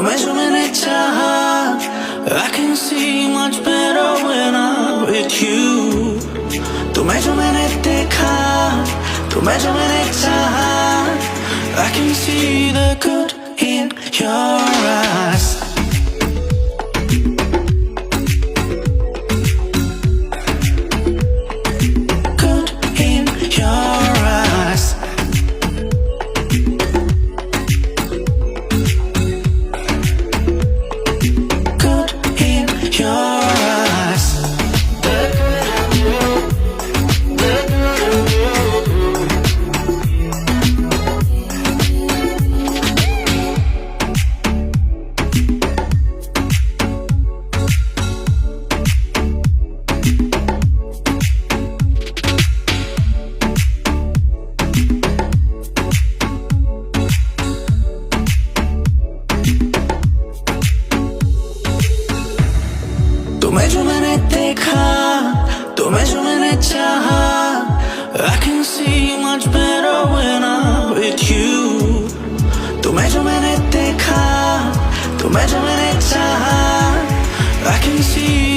तुम्हें जो मैंने चाहा, I can see much better when I'm with you. तुम्हें जो मैंने देखा, तुम्हें जो मैंने चाहा, I can see the good in your eyes. Good in your eyes. Good in your eyes. तुम्हें जो मैंने देखा, तुम्हें जो मैंने चाहा, I can see much better when I'm with you. तुम्हें जो मैंने देखा, तुम्हें जो मैंने चाहा, I can see